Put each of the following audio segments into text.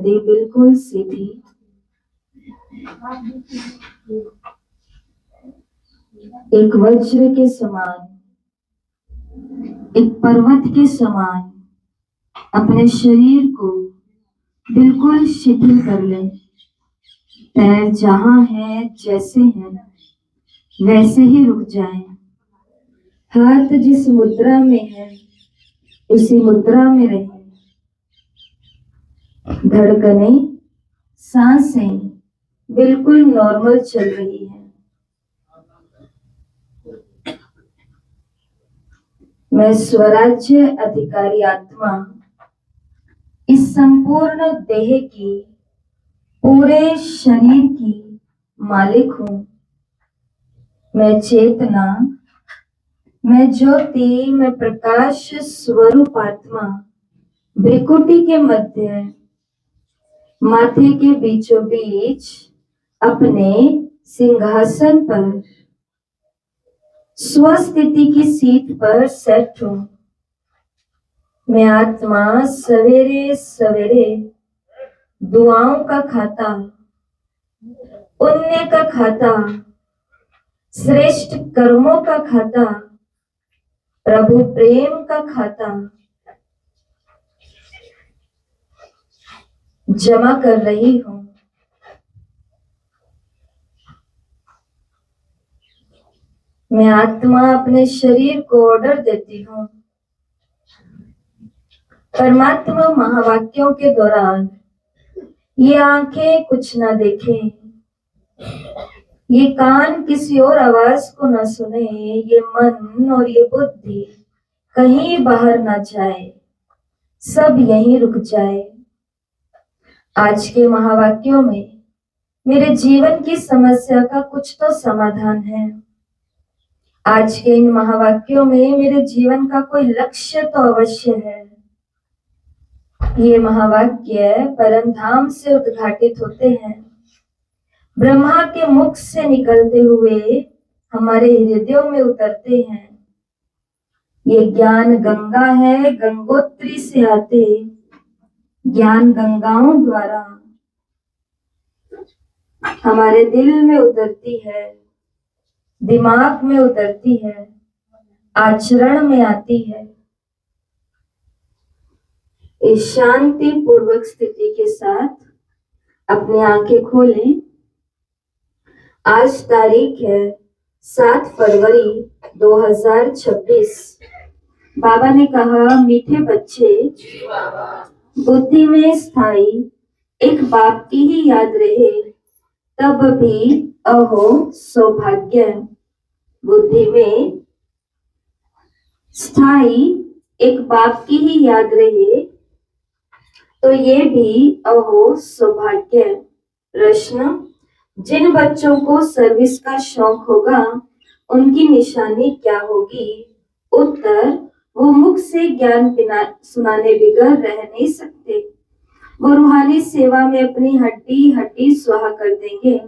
नदी बिल्कुल सीधी, एक वज्र के समान, एक पर्वत के समान अपने शरीर को बिल्कुल शिथिल कर ले। पैर जहां है जैसे हैं वैसे ही रुक जाएं। हाथ जिस मुद्रा में है उसी मुद्रा में रहें। धड़कनें, सांसें बिल्कुल नॉर्मल चल रही है। मैं स्वराज्य अधिकारी आत्मा इस संपूर्ण देह की, पूरे शरीर की मालिक हूं। मैं चेतना, मैं ज्योति, मैं प्रकाश स्वरूप आत्मा भ्रिकुटी के मध्य, माथे के बीचों बीच अपने सिंहासन पर स्वस्थिति की सीट पर सेट हूं। मैं आत्मा सवेरे सवेरे दुआओं का खाता, पुण्य का खाता, श्रेष्ठ कर्मों का खाता, प्रभु प्रेम का खाता जमा कर रही हूं। मैं आत्मा अपने शरीर को ऑर्डर देती हूं। परमात्मा महावाक्यों के दौरान ये आंखें कुछ ना देखें, ये कान किसी और आवाज को ना सुने, ये मन और ये बुद्धि कहीं बाहर ना जाए, सब यहीं रुक जाए। आज के महावाक्यों में मेरे जीवन की समस्या का कुछ तो समाधान है। आज के इन महावाक्यों में मेरे जीवन का कोई लक्ष्य तो अवश्य है। ये महावाक्य परम धाम से उद्घाटित होते हैं, ब्रह्मा के मुख से निकलते हुए हमारे हृदयों में उतरते हैं। ये ज्ञान गंगा है, गंगोत्री से आते ज्ञान गंगाओं द्वारा हमारे दिल में उतरती है, दिमाग में उतरती है, आचरण में आती है। इस शांति पूर्वक स्थिति के साथ अपनी आंखें खोलें। आज तारीख है 7 फरवरी 2026। बाबा ने कहा, मीठे बच्चे, बुद्धि में स्थायी एक बाप की ही याद रहे तब भी अहो सौभाग्य। बुद्धि में स्थायी एक बाप की ही याद रहे तो ये भी अहो सौभाग्य। प्रश्न, जिन बच्चों को सर्विस का शौक होगा उनकी निशानी क्या होगी? उत्तर, वो मुख से ज्ञान सुनाने बिगर रह नहीं सकते। वो रूहानी सेवा में अपनी हड्डी हड्डी स्वाहा कर देंगे।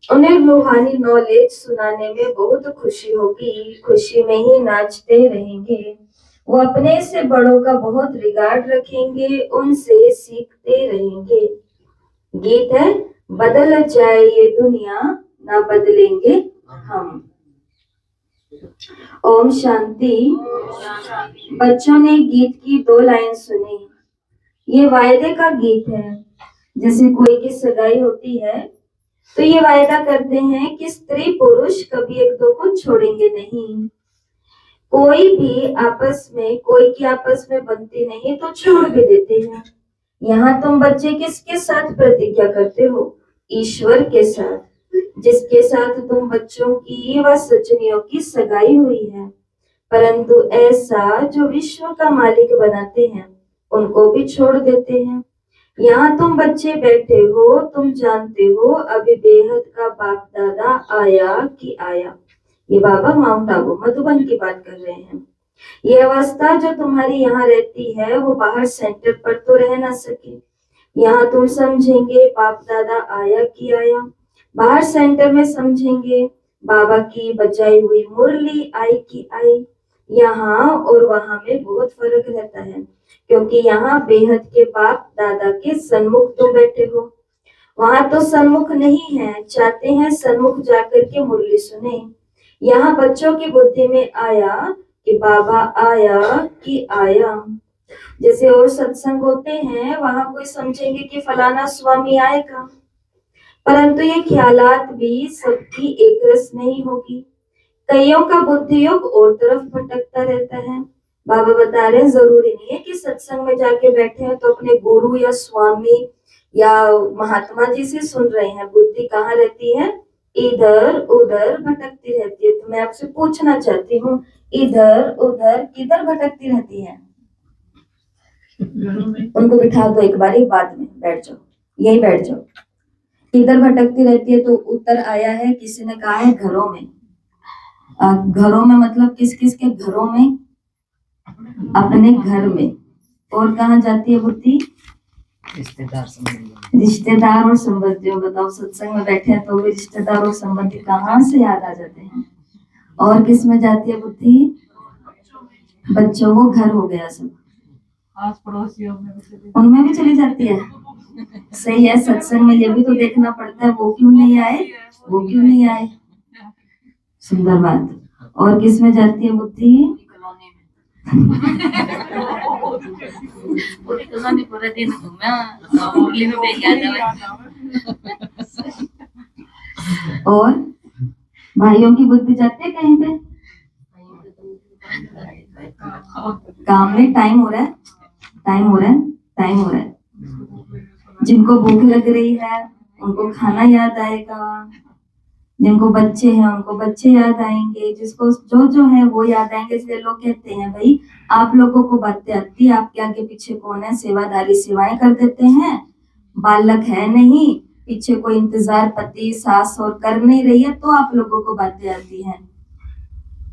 उन्हें रूहानी नॉलेज सुनाने में बहुत खुशी होगी, खुशी में ही नाचते रहेंगे। वो अपने से बड़ों का बहुत रिगार्ड रखेंगे, उनसे सीखते रहेंगे। गीत है, बदल जाए ये दुनिया ना बदलेंगे हम। ओम शांति। बच्चों ने गीत की 2 लाइन सुनी। ये वायदे का गीत है। जैसे कोई की सगाई होती है तो ये वायदा करते हैं कि स्त्री पुरुष कभी एक दो को छोड़ेंगे नहीं। कोई भी आपस में, कोई की आपस में बनती नहीं तो छोड़ भी देते हैं। यहाँ तुम बच्चे किसके साथ प्रतिज्ञा करते हो? ईश्वर के साथ, जिसके साथ तुम बच्चों की व सजनियों की सगाई हुई है। परंतु ऐसा जो विश्व का मालिक बनाते हैं उनको भी छोड़ देते हैं। यहाँ तुम बच्चे बैठे हो, तुम जानते हो अभी बेहद का बाप दादा आया कि आया। ये बाबा माउंट आबू मधुबन की बात कर रहे हैं। ये अवस्था जो तुम्हारी यहाँ रहती है वो बाहर सेंटर पर तो रह ना सके। यहाँ तुम समझेंगे बाप दादा आया कि आया, बाहर सेंटर में समझेंगे बाबा की बजाई हुई मुरली आई कि आई। यहाँ और वहां में बहुत फर्क रहता है। क्योंकि यहाँ बेहद के बाप दादा के सन्मुख तुम बैठे हो। वहां तो सन्मुख नहीं है, चाहते हैं सन्मुख जाकर के मुरली सुने। यहाँ बच्चों की बुद्धि में आया कि बाबा आया कि आया। जैसे और सत्संग होते हैं वहां कोई समझेंगे कि फलाना स्वामी आएगा, परंतु ये ख्यालात भी सबकी एक रस नहीं होगी। कईयों का बुद्धि योग और तरफ भटकता रहता है। बाबा बता रहे हैं जरूरी नहीं है कि सत्संग में जाके बैठे हैं तो अपने गुरु या स्वामी या महात्मा जी से सुन रहे हैं। बुद्धि कहाँ रहती है? इधर उधर भटकती रहती है। तो मैं आपसे पूछना चाहती हूँ, इधर उधर किधर भटकती रहती है? उनको बिठा दो एक बार, बाद में बैठ जाओ, यही बैठ जाओ। किधर भटकती रहती है? तो उत्तर आया है, किसी ने कहा है घरों में। घरों में मतलब किस किस के घरों में? अपने घर में। और कहाँ जाती है बुद्धि? रिश्तेदार और संबंधियों। बताओ, सत्संग में बैठे हैं तो भी रिश्तेदार और संबंधी कहाँ से याद आ जाते हैं? और किस में जाती है बुद्धि? बच्चों को घर हो गया सब, आस पड़ोसियों में उनमें भी चली जाती है। सही है, सत्संग में ये भी तो देखना पड़ता है, वो क्यों नहीं आए, वो क्यों नहीं आए। सुंदर बात। और किस में जाती है बुद्धि? पूरी कहानी पूरा दिन और भाइयों की बुद्धि जाती है कहीं पे? काम में टाइम हो रहा है, टाइम हो रहा है, टाइम हो रहा है। जिनको भूख लग रही है उनको खाना याद आएगा, जिनको बच्चे हैं उनको बच्चे याद आएंगे, जिसको जो जो है वो याद आएंगे। इसलिए लोग कहते हैं भाई आप लोगों को बातें आती है, आपके आगे पीछे कौन है? सेवादारी सेवाएं कर देते हैं, बालक है नहीं, पीछे कोई इंतजार पति सास और कर नहीं रही है, तो आप लोगों को बातें आती हैं।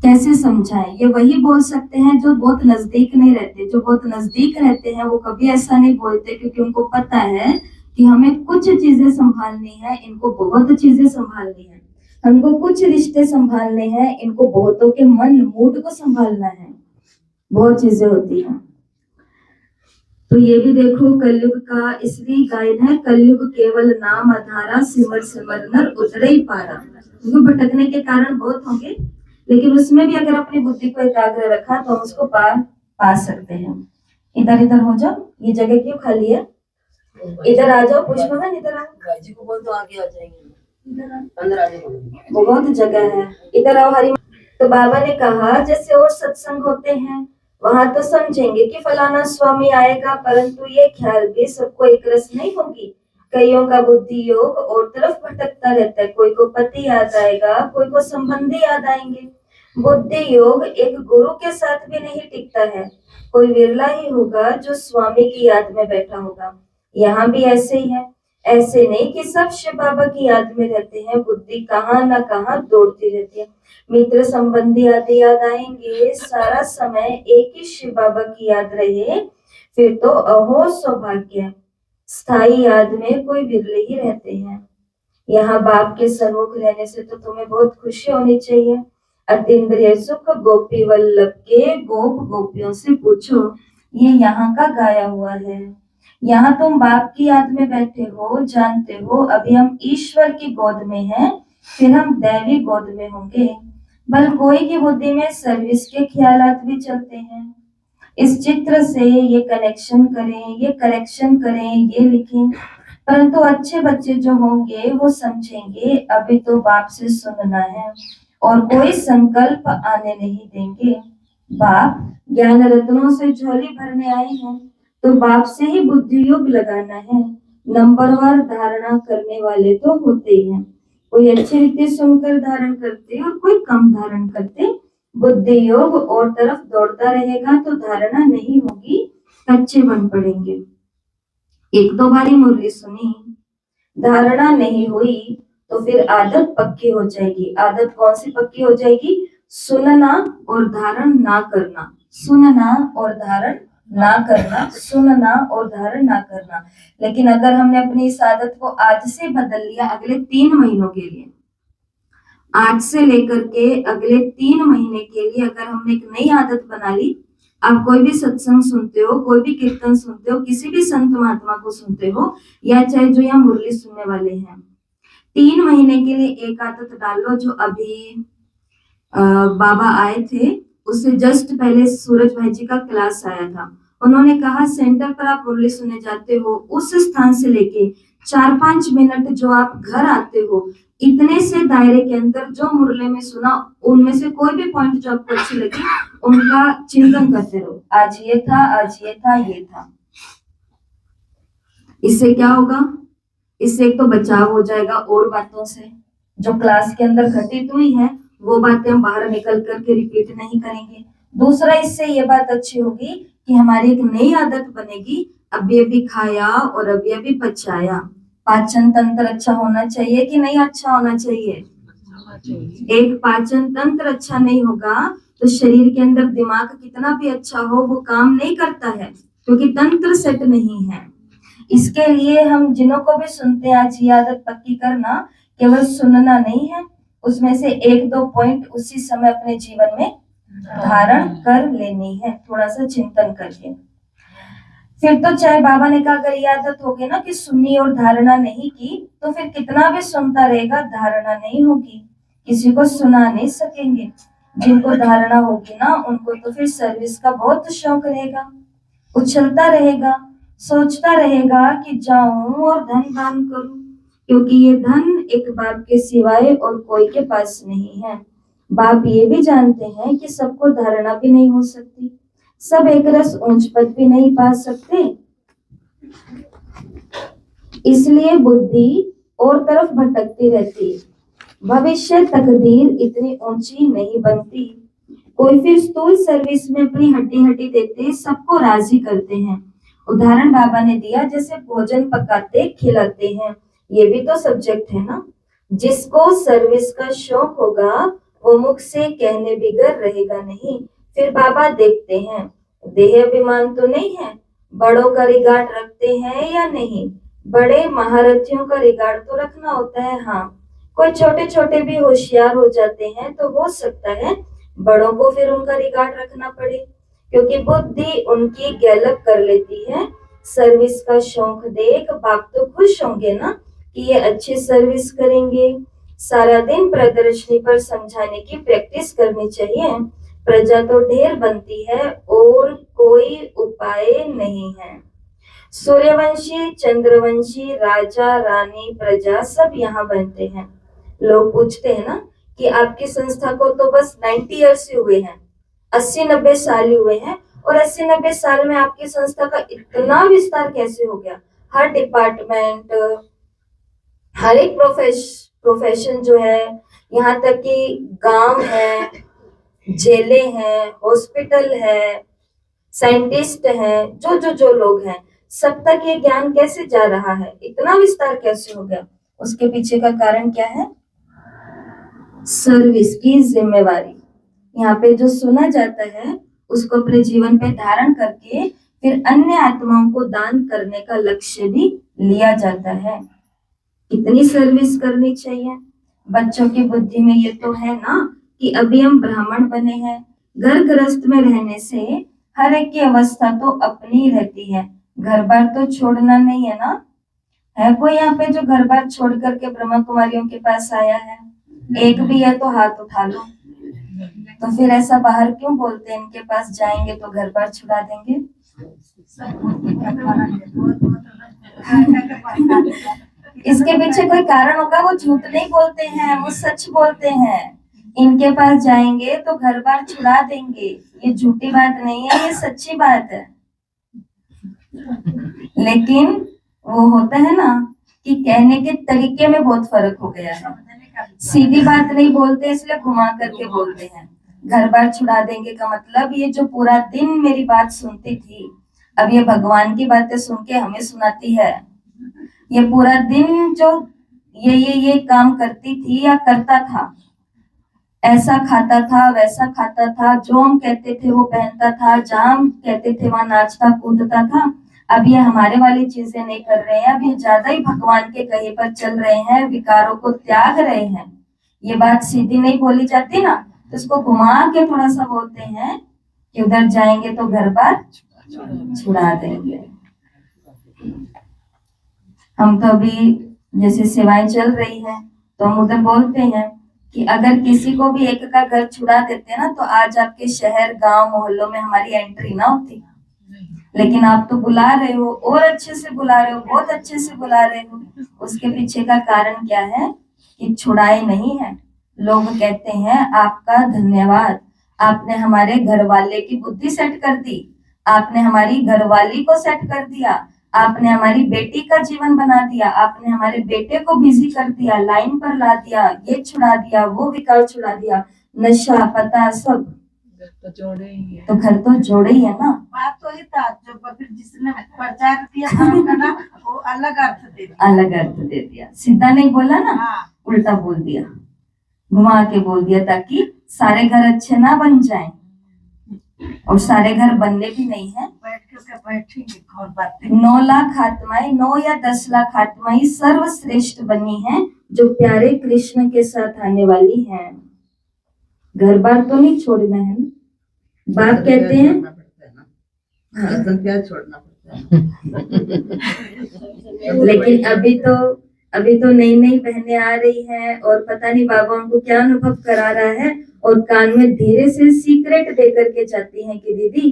कैसे समझाएं? ये वही बोल सकते हैं जो बहुत नजदीक नहीं रहते। जो बहुत नजदीक रहते हैं वो कभी ऐसा नहीं बोलते, क्योंकि उनको पता है कि हमें कुछ चीजें संभालनी है, इनको बहुत चीजें संभालनी है। हमको कुछ रिश्ते संभालने हैं, इनको बहुतों के मन मूड को संभालना है, बहुत चीजें होती हैं। तो ये भी देखो, कलयुग का इसलिए गायन है, कलयुग केवल नाम आधारा, सिमर सिमर नर उतरे ही पारा। उनको भटकने के कारण बहुत होंगे, लेकिन उसमें भी अगर अपनी बुद्धि को एकाग्र रखा तो हम उसको पा सकते हैं। इधर इधर हो जाओ, ये जगह क्यों खाली है? इधर आ जाओ पुष्पगन, इधर आओ जी को बोल दो आगे आ जाएंगे। बहुत जगह है, इधर आओ हरी। तो बाबा ने कहा जैसे और सत्संग होते हैं वहां तो समझेंगे कि फलाना स्वामी आएगा, परंतु ये ख्याल भी सबको एक रस नहीं होगी। कईयों का बुद्धि योग और तरफ भटकता रहता है। कोई को पति याद आएगा, कोई को संबंधी याद आएंगे। बुद्धि योग एक गुरु के साथ भी नहीं टिकता है। कोई विरला ही होगा जो स्वामी की याद में बैठा होगा। यहाँ भी ऐसे ही है। ऐसे नहीं कि सब शिव बाबा की याद में रहते हैं, बुद्धि कहाँ ना कहाँ दौड़ती रहती है। मित्र संबंधी आदि याद आएंगे, सारा समय एक ही शिव बाबा की याद रहे फिर तो अहो सौभाग्य। स्थायी याद में कोई विरले ही रहते हैं। यहाँ बाप के सन्मुख रहने से तो तुम्हें बहुत खुशी होनी चाहिए। अतीन्द्रिय सुख गोपी वल्लभ के गोप गोपियों से पूछो, ये यहाँ का गाया हुआ है। यहाँ तुम बाप की याद में बैठे हो, जानते हो अभी हम ईश्वर की गोद में हैं, फिर हम दैवी गोद में होंगे। बल कोई की बुद्धि में सर्विस के ख्यालात भी चलते हैं। इस चित्र से ये कनेक्शन करें, ये करेक्शन करें, ये लिखें, परंतु अच्छे बच्चे जो होंगे वो समझेंगे अभी तो बाप से सुनना है और कोई संकल्प आने नहीं देंगे। बाप ज्ञान रत्नों से झोली भरने आए हैं, तो बाप से ही बुद्धि योग लगाना है। नंबरवार धारणा करने वाले तो होते ही हैं, कोई अच्छी रीति सुनकर धारण करते और कोई कम धारण करते। बुद्धि योग और तरफ दौड़ता रहेगा तो धारणा नहीं होगी, कच्चे बन पड़ेंगे। एक दो बारी मुरली सुनी, धारणा नहीं हुई तो फिर आदत पक्की हो जाएगी। आदत कौन सी पक्की हो जाएगी? सुनना और धारण ना करना, सुनना और धारण ना करना, सुनना और धारण ना करना। लेकिन अगर हमने अपनी इस आदत को आज से बदल लिया, अगले 3 महीनों के लिए, आज से लेकर के अगले 3 महीने के लिए अगर हमने एक नई आदत बना ली, आप कोई भी सत्संग सुनते हो, कोई भी कीर्तन सुनते हो, किसी भी संत महात्मा को सुनते हो, या चाहे जो यहाँ मुरली सुनने वाले हैं, 3 महीने के लिए एक आदत डाल लो। जो अभी बाबा आए थे, उससे जस्ट पहले सूरज भाई जी का क्लास आया था। उन्होंने कहा सेंटर पर आप मुरली सुनने जाते हो, उस स्थान से लेके 4-5 मिनट जो आप घर आते हो, इतने से दायरे के अंदर जो मुरली में सुना, उनमें से कोई भी पॉइंट जो आपको अच्छी लगी, उनका चिंतन करते रहो। आज ये था, आज ये था, ये था। इससे क्या होगा? इससे एक तो बचाव हो जाएगा और बातों से, जो क्लास के अंदर घटित हुई है वो बातें हम बाहर निकल करके रिपीट नहीं करेंगे। दूसरा, इससे ये बात अच्छी होगी कि हमारी एक नई आदत बनेगी, अभी अभी खाया और अभी अभी पचाया। पाचन तंत्र अच्छा होना चाहिए कि नहीं अच्छा होना चाहिए? एक पाचन तंत्र अच्छा नहीं होगा तो शरीर के अंदर दिमाग कितना भी अच्छा हो, वो काम नहीं करता है, क्योंकि तंत्र सेट नहीं है। इसके लिए हम जिनों को भी सुनते हैं, आज ये आदत पक्की करना, केवल सुनना नहीं है, उसमें से 1-2 पॉइंट उसी समय अपने जीवन में धारण कर लेनी है, थोड़ा सा चिंतन करके। फिर तो चाहे बाबा ने कहा अगर ये आदत होगी ना कि सुनी और धारणा नहीं की, तो फिर कितना भी सुनता रहेगा, धारणा नहीं होगी, किसी को सुना नहीं सकेंगे। जिनको धारणा होगी ना, उनको तो फिर सर्विस का बहुत शौक रहेगा, उछलता रहेगा, सोचता रहेगा कि जाऊं और धन दान करूं, क्योंकि ये धन एक बाप के सिवाय और कोई के पास नहीं है। बाप ये भी जानते हैं कि सबको धारणा भी नहीं हो सकती, सब एक रस ऊंच पद भी नहीं पा सकते, इसलिए बुद्धि और तरफ भटकती रहती है। भविष्य तकदीर इतनी ऊंची नहीं बनती। कोई फिर स्थूल सर्विस में अपनी हड्डी हड्डी देते सबको राजी करते हैं। उदाहरण बाबा ने दिया, जैसे भोजन पकाते खिलाते हैं, ये भी तो सब्जेक्ट है ना। जिसको सर्विस का शौक होगा वो मुख से कहने बिगर रहेगा नहीं। फिर बाबा देखते हैं देह अभिमान तो नहीं है, बड़ों का रिगार्ड रखते हैं या नहीं। बड़े महारथियों का रिगार्ड तो रखना होता है, हाँ। कोई छोटे छोटे भी होशियार हो जाते हैं तो हो सकता है बड़ों को फिर उनका रिगार्ड रखना पड़े, क्योंकि बुद्धि उनकी गैलप कर लेती है। सर्विस का शौक देख बाप तो खुश होंगे ना कि ये अच्छी सर्विस करेंगे। सारा दिन प्रदर्शनी पर समझाने की प्रैक्टिस करनी चाहिए। प्रजा तो ढेर बनती है और कोई उपाय नहीं है। सूर्यवंशी, चंद्रवंशी, राजा, रानी, प्रजा सब यहाँ बनते हैं। लोग पूछते हैं ना कि आपकी संस्था को तो बस 90 ईयर्स ही हुए हैं, 80-90 साल ही हुए हैं, और 80-90 साल में आपकी संस्था का इतना विस्तार कैसे हो गया? हर डिपार्टमेंट, हर एक प्रोफेशन जो है, यहाँ तक कि गांव है, जेलें हैं, हॉस्पिटल है, साइंटिस्ट हैं, जो लोग हैं, सब तक ये ज्ञान कैसे जा रहा है? इतना विस्तार कैसे हो गया? उसके पीछे का कारण क्या है? सर्विस की जिम्मेवारी। यहाँ पे जो सुना जाता है उसको अपने जीवन पे धारण करके फिर अन्य आत्माओं को दान करने का लक्ष्य भी लिया जाता है। कितनी सर्विस करनी चाहिए? बच्चों की बुद्धि में ये तो है ना कि अभी हम ब्राह्मण बने हैं, घर गृहस्थ में रहने से हर एक की अवस्था तो अपनी रहती है, घर बार तो छोड़ना नहीं है ना। है कोई यहाँ पे जो घर बार छोड़ करके ब्रह्मा कुमारियों के पास आया है? एक भी है तो हाथ उठा लो। तो फिर ऐसा बाहर क्यों बोलते हैं, इनके पास जाएंगे तो घर बार छुड़ा देंगे? इसके पीछे कोई कारण होगा, वो झूठ नहीं बोलते हैं, वो सच बोलते हैं। इनके पास जाएंगे तो घर बार छुड़ा देंगे, ये झूठी बात नहीं है, ये सच्ची बात है। लेकिन वो होता है ना कि कहने के तरीके में बहुत फर्क हो गया है। सीधी बात नहीं बोलते, इसलिए घुमा करके बोलते हैं। घर बार छुड़ा देंगे का मतलब, ये जो पूरा दिन मेरी बात सुनती थी, अब ये भगवान की बातें सुन के हमें सुनाती है। ये पूरा दिन जो ये काम करती थी या करता था, ऐसा खाता था, वैसा खाता था, जो हम कहते थे वो पहनता था, जहां हम कहते थे वहां नाचता कूदता था। अब ये हमारे वाली चीजें नहीं कर रहे हैं, अब ये ज्यादा ही भगवान के कहे पर चल रहे हैं, विकारों को त्याग रहे हैं। ये बात सीधी नहीं बोली जाती ना, तो इसको घुमा के थोड़ा सा बोलते हैं कि उधर जाएंगे तो घर बार छुड़ा देंगे। हम तो अभी जैसे सेवाएं चल रही है तो हम उधर बोलते हैं कि अगर किसी को भी एक का घर छुड़ा देते ना तो आज आपके शहर गांव मोहल्लों में हमारी एंट्री ना होती। लेकिन आप तो बुला रहे हो और अच्छे से बुला रहे हो, बहुत अच्छे से बुला रहे हो। उसके पीछे का कारण क्या है कि छुड़ाए नहीं है। लोग कहते हैं आपका धन्यवाद, आपने हमारे घर वाले की बुद्धि सेट कर दी, आपने हमारी घरवाली को सेट कर दिया, आपने हमारी बेटी का जीवन बना दिया, आपने हमारे बेटे को बिजी कर दिया, लाइन पर ला दिया, ये छुड़ा दिया, वो विकार छुड़ा दिया, नशा पता सब। तो जोड़े ही है, तो घर तो जोड़े ही है ना। बात तो ही था जो फिर जिसने प्रचार किया था ना वो अलग अर्थ दे दिया, अलग अर्थ दे दिया, सीधा नहीं बोला ना। हाँ। उल्टा बोल दिया, घुमा के बोल दिया ताकि सारे घर अच्छे ना बन जाएं और सारे घर बनने भी नहीं है। बैठेंगे 9 लाख आत्माएं, 9 या 10 लाख आत्माएं सर्वश्रेष्ठ बनी हैं जो प्यारे कृष्ण के साथ आने वाली हैं। घर बार तो नहीं छोड़ना है ना। बाप कहते हैं क्या छोड़ना पड़ता है। लेकिन अभी तो नई नई बहनें आ रही हैं और पता नहीं बाबा उनको क्या अनुभव करा रहा है और कान में धीरे से सीक्रेट दे करके जाती हैं कि दीदी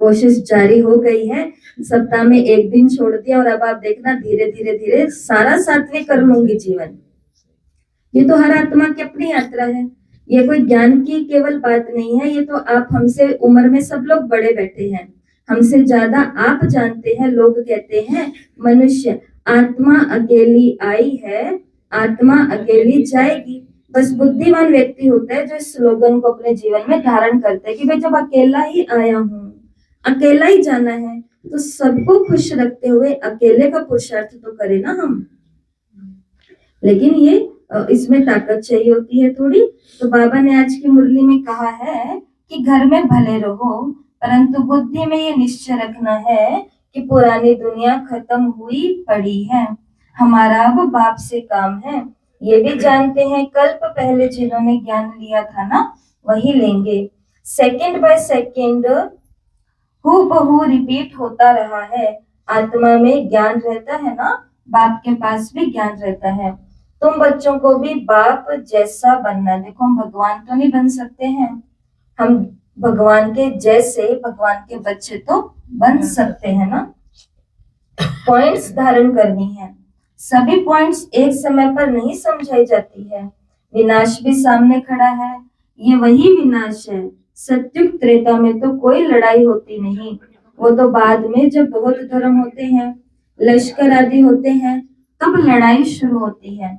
कोशिश जारी हो गई है, सप्ताह में 1 दिन छोड़ दिया और अब आप देखना धीरे धीरे धीरे सारा सात्विक कर लूंगी जीवन। ये तो हर आत्मा की अपनी यात्रा है, ये कोई ज्ञान की केवल बात नहीं है। ये तो आप हमसे उम्र में सब लोग बड़े बैठे हैं, हमसे ज्यादा आप जानते हैं। लोग कहते हैं मनुष्य आत्मा अकेली आई है, आत्मा अकेली जाएगी। बस बुद्धिमान व्यक्ति होता है जो इस स्लोगन को अपने जीवन में धारण करता है कि भाई जब अकेला ही आया हूँ, अकेला ही जाना है, तो सबको खुश रखते हुए अकेले का पुरुषार्थ तो करे ना हम। लेकिन ये इसमें ताकत चाहिए होती है थोड़ी। तो बाबा ने आज की मुरली में कहा है कि घर में भले रहो परंतु बुद्धि में ये निश्चय रखना है कि पुरानी दुनिया खत्म हुई पड़ी है, हमारा अब बाप से काम है। ये भी जानते हैं कल्प पहले जिन्होंने ज्ञान लिया था ना वही लेंगे। सेकंड बाय सेकंड हूबहू रिपीट होता रहा है। आत्मा में ज्ञान रहता है ना, बाप के पास भी ज्ञान रहता है। तुम बच्चों को भी बाप जैसा बनना। देखो हम भगवान तो नहीं बन सकते हैं, हम भगवान के जैसे भगवान के बच्चे तो बन सकते हैं ना। पॉइंट्स धारण करनी है, सभी पॉइंट्स एक समय पर नहीं समझाई जाती है। विनाश भी सामने खड़ा है, ये वही विनाश है। सत्युग त्रेता में तो कोई लड़ाई होती नहीं, वो तो बाद में जब बहुत धर्म होते हैं, लश्कर आदि होते हैं, तब लड़ाई शुरू होती है।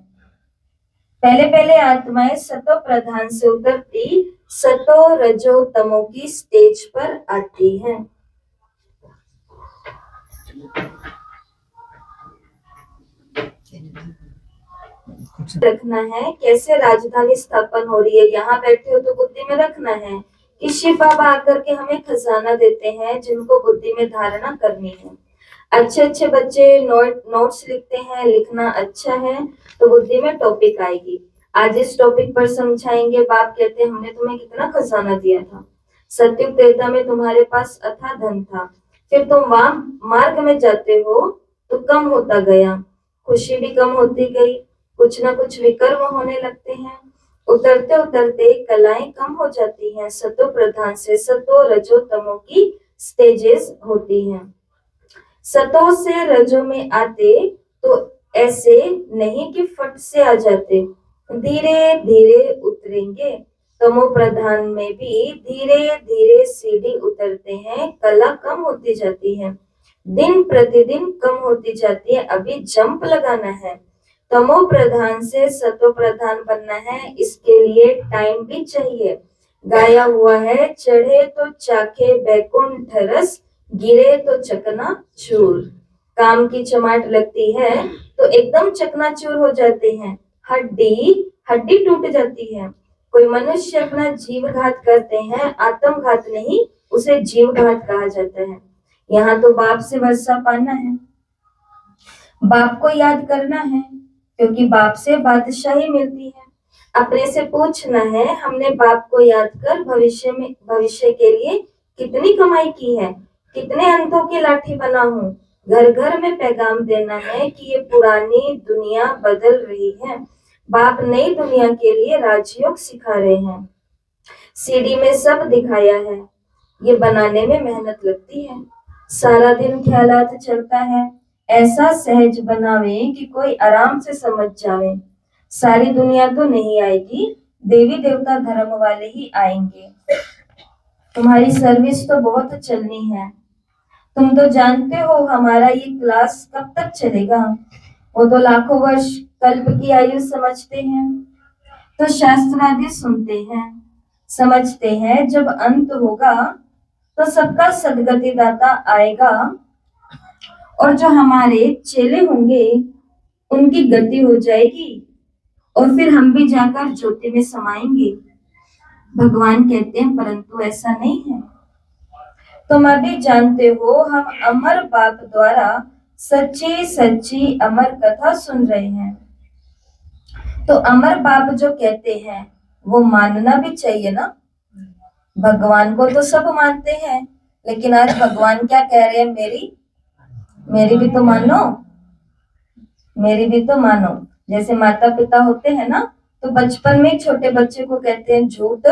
पहले पहले आत्माएं सतो प्रधान से उतरती सतो रजो तमो की स्टेज पर आती हैं। रखना है कैसे राजधानी स्थापन हो रही है, यहाँ बैठे हो तो बुद्धि में रखना है कि शिव बाबा आकर के हमें खजाना देते हैं जिनको बुद्धि में धारणा करनी है। अच्छे अच्छे बच्चे नोट्स लिखते हैं, लिखना अच्छा है तो बुद्धि में टॉपिक आएगी। आज इस टॉपिक पर समझाएंगे। बाप कहते हैं हमने तुम्हें कितना खजाना दिया था, सत्युग त्रेता में तुम्हारे पास अथाह धन था, फिर तुम वहां मार्ग में जाते हो तो कम होता गया, खुशी भी कम होती गई, कुछ ना कुछ विकर्म होने लगते हैं, उतरते उतरते कलाएं कम हो जाती हैं। सतो प्रधान से सतो रजो तमो की स्टेजेस होती हैं। सतो से रजो में आते तो ऐसे नहीं कि फट से आ जाते, धीरे धीरे उतरेंगे। तमो प्रधान में भी धीरे धीरे सीढ़ी उतरते हैं, कला कम होती जाती है, दिन प्रतिदिन कम होती जाती है। अभी जंप लगाना है, तमो प्रधान से सतो प्रधान बनना है, इसके लिए टाइम भी चाहिए। गाया हुआ है चढ़े तो चाखे बैकुंठ रस, गिरे तो चकना चूर। काम की चमाट लगती है तो एकदम चकनाचूर हो जाते हैं, हड्डी टूट जाती है। कोई मनुष्य अपना जीव घात करते हैं, आत्मघात नहीं, उसे जीव घात कहा जाता है। यहाँ तो बाप से वर्षा पाना है, बाप को याद करना है क्योंकि बाप से बादशाही मिलती है। अपने से पूछना है हमने बाप को याद कर भविष्य के लिए कितनी कमाई की है, कितने अंधों की लाठी बना हूँ। घर घर में पैगाम देना है कि ये पुरानी दुनिया बदल रही है। बाप नई दुनिया के लिए राजयोग सिखा रहे हैं। सीडी में सब दिखाया है, ये बनाने में मेहनत लगती है। सारा दिन ख्यालात चलता है, ऐसा सहज बनावे कि कोई आराम से समझ जावे। सारी दुनिया तो नहीं आएगी, देवी देवता धर्म वाले ही आएंगे। तुम्हारी सर्विस तो बहुत चलनी है। तुम तो जानते हो हमारा ये क्लास कब तक चलेगा। वो तो लाखों वर्ष कल्प की आयु समझते हैं, तो शास्त्रादि सुनते हैं, समझते हैं जब अंत होगा तो सबका सदगति दाता आएगा, और जो हमारे चेले होंगे उनकी गति हो जाएगी, और फिर हम भी जाकर ज्योति में समाएंगे। भगवान कहते हैं परंतु ऐसा नहीं है। तुम अभी जानते हो हम अमर बाप द्वारा सच्ची सच्ची अमर कथा सुन रहे हैं। तो अमर बाप जो कहते हैं वो मानना भी चाहिए ना। भगवान को तो सब मानते हैं, लेकिन आज भगवान क्या कह रहे हैं, मेरी भी तो मानो, मेरी भी तो मानो। जैसे माता पिता होते हैं ना, तो बचपन में छोटे बच्चे को कहते हैं झूठ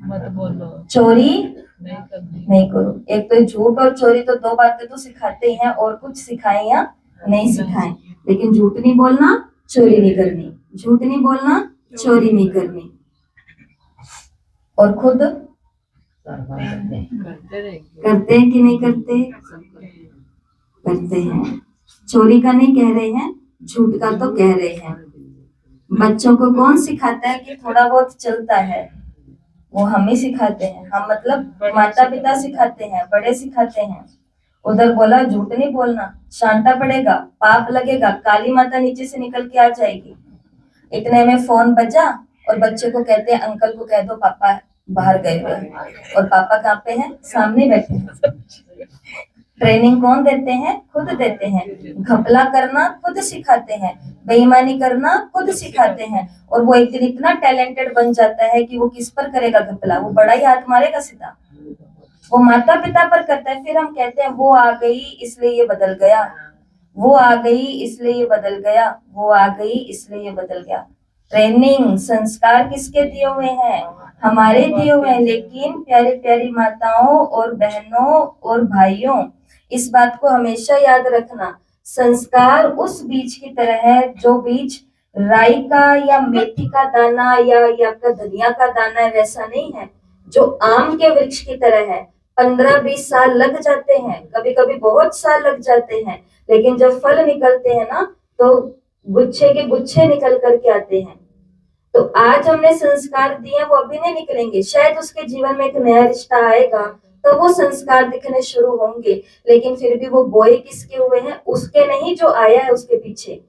मत बोलो, चोरी नहीं करो। एक तो झूठ और चोरी तो दो बातें तो सिखाते हैं, और कुछ सिखाएं या नहीं सिखाएं, लेकिन झूठ नहीं बोलना, चोरी नहीं करनी, झूठ नहीं बोलना, चोरी नहीं करनी। और खुद करते हैं कि नहीं करते? करते हैं। चोरी का नहीं कह रहे हैं, झूठ का तो कह रहे हैं। बच्चों को कौन सिखाता है कि थोड़ा बहुत चलता है? वो हम ही सिखाते हैं। हम मतलब माता पिता सिखाते हैं, बड़े सिखाते हैं। उधर बोला झूठ नहीं बोलना, शांता पड़ेगा, पाप लगेगा, काली माता नीचे से निकल के आ जाएगी। इतने में फोन बजा और बच्चे को कहते हैं अंकल को कह दो पापा बाहर गए हुए, और पापा कहाँ पे हैं? सामने बैठे हैं। ट्रेनिंग कौन देते हैं? खुद देते हैं। घपला करना खुद सिखाते हैं, बेईमानी करना खुद सिखाते हैं, और वो एक दिन इतना टैलेंटेड बन जाता है कि वो किस पर करेगा घपला? वो बड़ा ही हाथ मारेगा सीधा, वो माता पिता पर करता है। फिर हम कहते हैं वो आ गई इसलिए ये बदल गया, वो आ गई इसलिए ये बदल गया, वो आ गई इसलिए ये बदल गया। ट्रेनिंग संस्कार किसके दिए हुए हैं? हमारे दिए हुए हैं। लेकिन प्यारी प्यारी माताओं और बहनों और भाइयों, इस बात को हमेशा याद रखना, संस्कार उस बीज की तरह है जो बीज राई का या मेथी का दाना या आपका धनिया का दाना है, वैसा नहीं है। जो आम के वृक्ष की तरह है, 15-20 साल लग जाते हैं, कभी कभी बहुत साल लग जाते हैं, लेकिन जब फल निकलते हैं ना, तो गुच्छे के गुच्छे निकल करके आते हैं। तो आज हमने संस्कार दिए, वो अभी नहीं निकलेंगे, शायद उसके जीवन में एक नया रिश्ता आएगा तो वो संस्कार दिखने शुरू होंगे, लेकिन फिर भी वो बोए किसके हुए हैं? उसके नहीं जो आया है उसके पीछे,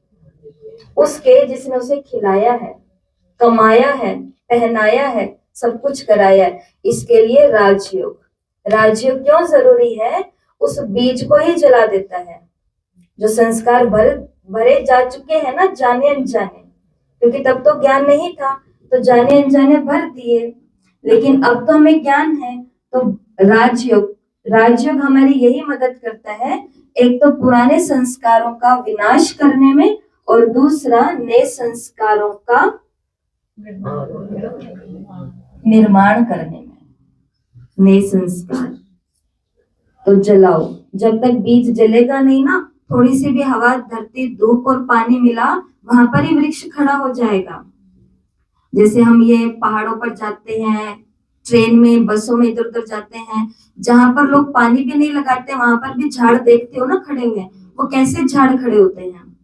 उसके जिसने उसे खिलाया है, कमाया है, पहनाया है, सब कुछ कराया है। इसके लिए राजयोग, राजयोग क्यों जरूरी है? उस बीज को ही जला देता है। जो संस्कार भरे जा चुके हैं ना, जाने अनजाने, क्योंकि तब तो ज्ञान नहीं था, तो जाने अनजाने भर दिए, लेकिन अब तो हमें ज्ञान है। तो राजयोग, राजयोग हमारी यही मदद करता है, एक तो पुराने संस्कारों का विनाश करने में, और दूसरा नए संस्कारों का निर्माण करने में। नए संस्कार तो जलाओ, जब तक बीज जलेगा नहीं ना, थोड़ी सी भी हवा, धरती, धूप और पानी मिला, वहां पर ही वृक्ष खड़ा हो जाएगा। जैसे हम ये पहाड़ों पर जाते हैं, ट्रेन में, बसों में इधर उधर जाते हैं, जहां पर लोग पानी भी नहीं लगाते, वहां पर भी झाड़ देखते हो ना खड़े हुए, वो कैसे झाड़ खड़े होते हैं।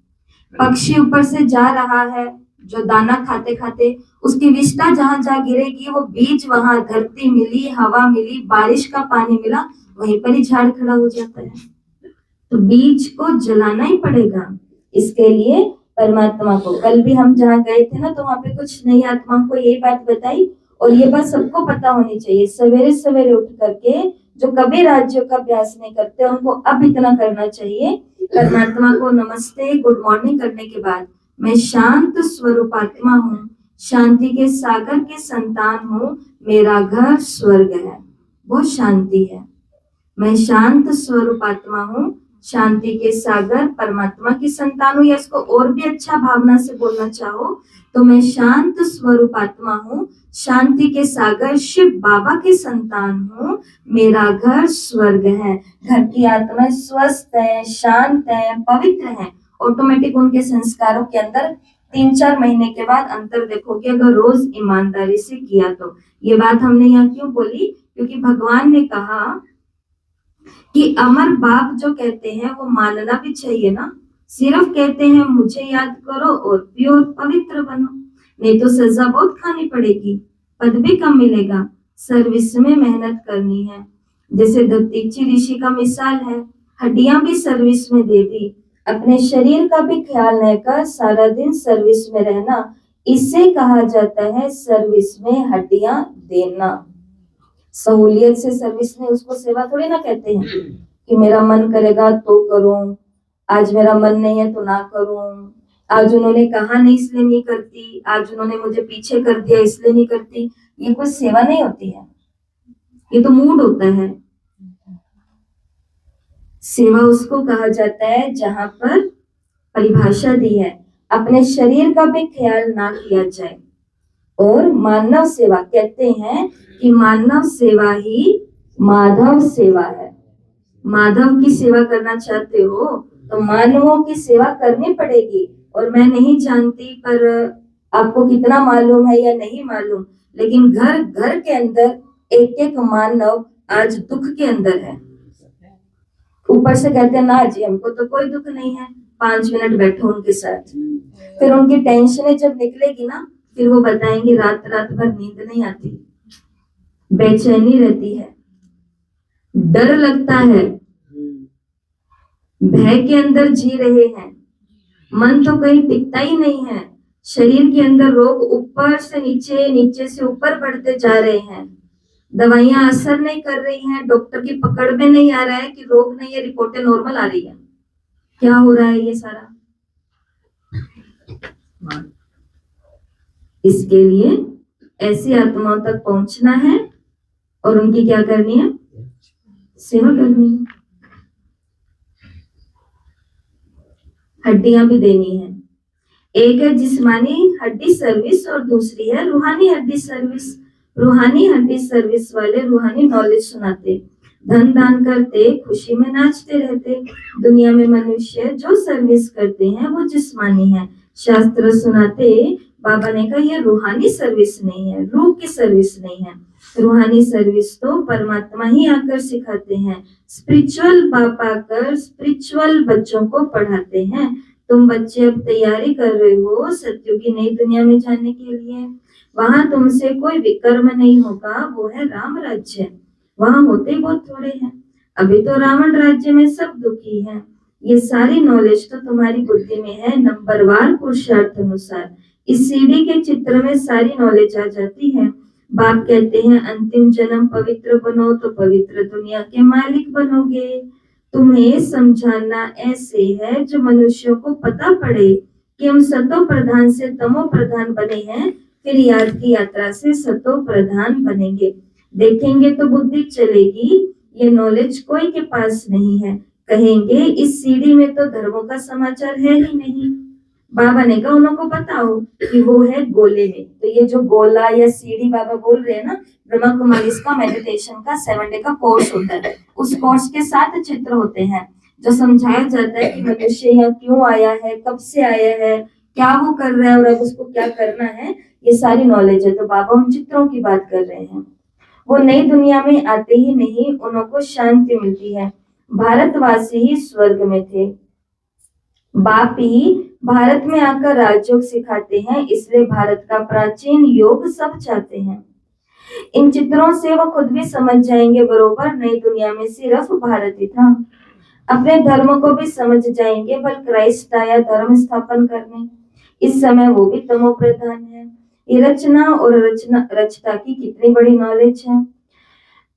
पक्षी ऊपर से जा रहा है, जो दाना खाते खाते, उसकी विष्ठा जहां जहां गिरेगी, वो बीज वहां, धरती मिली, हवा मिली, बारिश का पानी मिला, वहीं पर ही झाड़ खड़ा हो जाता है। तो बीज को जलाना ही पड़ेगा। इसके लिए परमात्मा को, कल भी हम जहाँ गए थे ना, तो वहां पे कुछ नई आत्मा को यही बात बताई, और ये बात सबको पता होनी चाहिए। सवेरे सवेरे उठ करके जो कभी राज्यों का अभ्यास नहीं करते, उनको अब इतना करना चाहिए। परमात्मा को नमस्ते, गुड मॉर्निंग करने के बाद, मैं शांत स्वरूप आत्मा हूँ, शांति के सागर की संतान हूँ, मेरा घर स्वर्ग है। वो शांति है। मैं शांत स्वरूप आत्मा हूँ, शांति के सागर परमात्मा की संतान हूँ। या इसको और भी अच्छा भावना से बोलना चाहो तो मैं शांत स्वरूप आत्मा हूँ, शांति के सागर शिव बाबा की संतान हूँ। मेरा घर स्वर्ग है। घर की आत्माएं स्वस्थ है, शांत है, पवित्र है। ऑटोमेटिक उनके संस्कारों के अंदर 3-4 महीने के बाद अंतर देखोगे, अगर रोज ईमानदारी से किया तो। ये बात हमने यहाँ क्यों बोली? क्योंकि भगवान ने कहा कि अमर बाप जो कहते हैं वो मानना भी चाहिए ना। सिर्फ कहते हैं मुझे याद करो और प्योर पवित्र बनो, नहीं तो सजा बहुत खानी पड़ेगी, पद भी कम मिलेगा। सर्विस में मेहनत करनी है। जैसे दत्तीची ऋषि का मिसाल है, हड्डियां भी सर्विस में दे दी। अपने शरीर का भी ख्याल न कर सारा दिन सर्विस में रहना, इसे कहा जाता है सर्विस में हड्डियां देना। सहूलियत से सर्विस में उसको सेवा थोड़ी ना कहते हैं कि मेरा मन करेगा तो करूं, आज मेरा मन नहीं है तो ना करूं, आज उन्होंने कहा नहीं इसलिए नहीं करती, आज उन्होंने मुझे पीछे कर दिया इसलिए नहीं करती। ये कोई सेवा नहीं होती है, ये तो मूड होता है। सेवा उसको कहा जाता है जहां पर परिभाषा दी है, अपने शरीर का भी ख्याल ना किया जाए। और मानव सेवा कहते हैं कि मानव सेवा ही माधव सेवा है। माधव की सेवा करना चाहते हो तो मानवों की सेवा करनी पड़ेगी। और मैं नहीं जानती पर आपको कितना मालूम है या नहीं मालूम, लेकिन घर घर के अंदर एक एक मानव आज दुख के अंदर है। ऊपर से कहते हैं ना जी हमको तो कोई दुख नहीं है, 5 मिनट बैठो उनके साथ, फिर उनकी टेंशनें जब निकलेगी ना, फिर वो बताएंगे रात रात भर नींद नहीं आती, बेचैनी रहती है, डर लगता है, भय के अंदर जी रहे हैं, मन तो कहीं टिकता ही नहीं है, शरीर के अंदर रोग ऊपर से नीचे, नीचे से ऊपर बढ़ते जा रहे हैं, दवाइयां असर नहीं कर रही हैं, डॉक्टर की पकड़ में नहीं आ रहा है कि रोग नहीं है, रिपोर्टें नॉर्मल आ रही है। क्या हो रहा है ये सारा? इसके लिए ऐसी आत्माओं तक पहुंचना है और उनकी क्या करनी है? सेवा करनी है, हड्डियां भी देनी है। एक है जिस्मानी हड्डी सर्विस और दूसरी है रूहानी हड्डी सर्विस। रूहानी हड्डी सर्विस वाले रूहानी नॉलेज सुनाते, धन दान करते, खुशी में नाचते रहते। दुनिया में मनुष्य जो सर्विस करते हैं वो जिस्मानी है। शास्त्र सुनाते, बाबा ने कहा ये रूहानी सर्विस नहीं है, रूह की सर्विस नहीं है। रूहानी सर्विस तो परमात्मा ही आकर सिखाते हैं। स्पिरिचुअल बाप आकर स्पिरिचुअल बच्चों को पढ़ाते हैं। तुम बच्चे अब तैयारी कर रहे हो सत्युग की नई दुनिया में जाने के लिए। वहां तुमसे कोई विकर्म नहीं होगा, वो है राम राज्य। वहां होते बहुत थोड़े हैं। अभी तो रावण राज्य में सब दुखी हैं। ये सारी नॉलेज तो तुम्हारी बुद्धि में है, नंबरवार पुरुषार्थ अनुसार। इस सीढ़ी के चित्र में सारी नॉलेज आ जाती है। बाप कहते हैं अंतिम जन्म पवित्र बनो तो पवित्र दुनिया के मालिक बनोगे। तुम्हें समझाना ऐसे है जो मनुष्यों को पता पड़े कि हम सतो प्रधान से तमो प्रधान बने हैं, फिर याद की यात्रा से सतो प्रधान बनेंगे। देखेंगे तो बुद्धि चलेगी, ये नॉलेज कोई के पास नहीं है। कहेंगे इस सीढ़ी में तो धर्मों का समाचार है ही नहीं। बाबा ने कहा उनको बताओ कि वो है गोले में। तो ये जो गोला या सीढ़ी बाबा बोल रहे हैं ना, ब्रह्मा कुमारी का मेडिटेशन का 7 डे का कोर्स होता है। उस कोर्स के 7 चित्र होते हैं जो समझाया जाता है कि मनुष्य यहाँ क्यों आया है, कब से आया है, क्या वो कर रहा है और अब उसको क्या करना है, ये सारी नॉलेज है। तो बाबा उन चित्रों की बात कर रहे हैं। वो नई दुनिया में आते ही नहीं उनको शांति मिलती है। भारतवासी ही स्वर्ग में थे, बाप ही भारत में आकर राजयोग सिखाते हैं, इसलिए भारत का प्राचीन योग सब चाहते हैं। इन चित्रों से वो खुद भी समझ जाएंगे बरोबर नई दुनिया में सिर्फ भारत ही था। अपने धर्म को भी समझ जाएंगे, पर क्राइस्ट आया धर्म स्थापन करने। इस समय वो भी तमो प्रधान है। ये रचना और रचता की कितनी बड़ी नॉलेज है।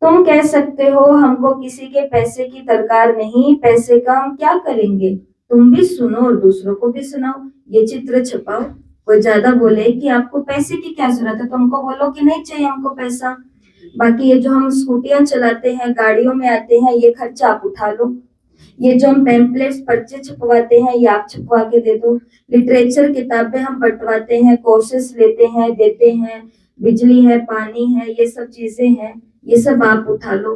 तुम कह सकते हो हमको किसी के पैसे की दरकार नहीं, पैसे का हम क्या करेंगे। तुम भी सुनो और दूसरों को भी सुनाओ, ये चित्र छपाओ। कोई ज्यादा बोले कि आपको पैसे की क्या जरूरत है, तुमको बोलो कि नहीं चाहिए हमको पैसा। बाकी ये जो हम स्कूटियां चलाते हैं, गाड़ियों में आते हैं, ये खर्चा आप उठा लो। ये जो हम पैम्पलेट्स पर्चे छपवाते हैं, ये आप छपवा के दे दो। लिटरेचर किताबें हम बंटवाते हैं, कोर्सेस लेते हैं, देते हैं, बिजली है, पानी है, ये सब चीजें हैं, ये सब आप उठा लो।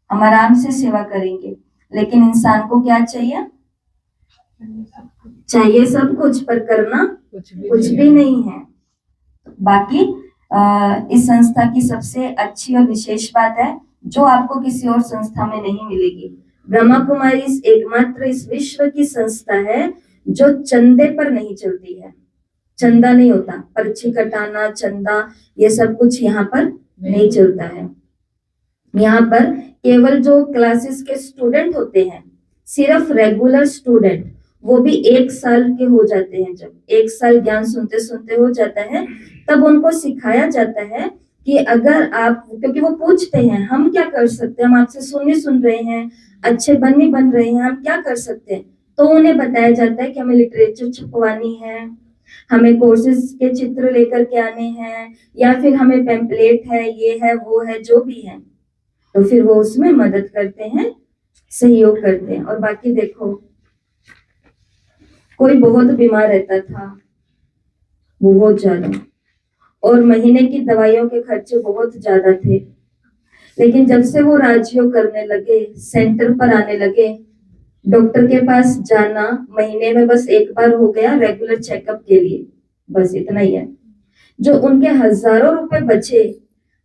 हम आराम से सेवा करेंगे। लेकिन इंसान को क्या चाहिए? चाहिए सब कुछ, पर करना कुछ भी नहीं है। बाकी इस संस्था की सबसे अच्छी और विशेष बात है जो आपको किसी और संस्था में नहीं मिलेगी। ब्रह्मा कुमारी एकमात्र इस विश्व की संस्था है जो चंदे पर नहीं चलती है। चंदा नहीं होता, पर्ची कटाना, चंदा, ये सब कुछ यहाँ पर नहीं चलता है। यहाँ पर केवल जो क्लासेस के स्टूडेंट होते हैं, सिर्फ रेगुलर स्टूडेंट, वो भी 1 साल के हो जाते हैं। जब 1 साल ज्ञान सुनते सुनते हो जाता है, तब उनको सिखाया जाता है कि अगर आप, क्योंकि वो पूछते हैं हम क्या कर सकते हैं, हम आपसे सुन रहे हैं, अच्छे बन रहे हैं, हम क्या कर सकते हैं। तो उन्हें बताया जाता है कि हमें लिटरेचर छपवानी है, हमें कोर्सेज के चित्र लेकर के आने हैं, या फिर हमें पैम्पलेट है, ये है, वो है, जो भी है। तो फिर वो उसमें मदद करते हैं, सहयोग करते हैं। और बाकी देखो, कोई बहुत बीमार रहता था, बहुत ज्यादा, और महीने की दवाइयों के खर्चे बहुत ज्यादा थे। लेकिन जब से वो राजयोग करने लगे, सेंटर पर आने लगे, डॉक्टर के पास जाना महीने में बस 1 बार हो गया रेगुलर चेकअप के लिए, बस इतना ही है। जो उनके हजारों रुपए बचे,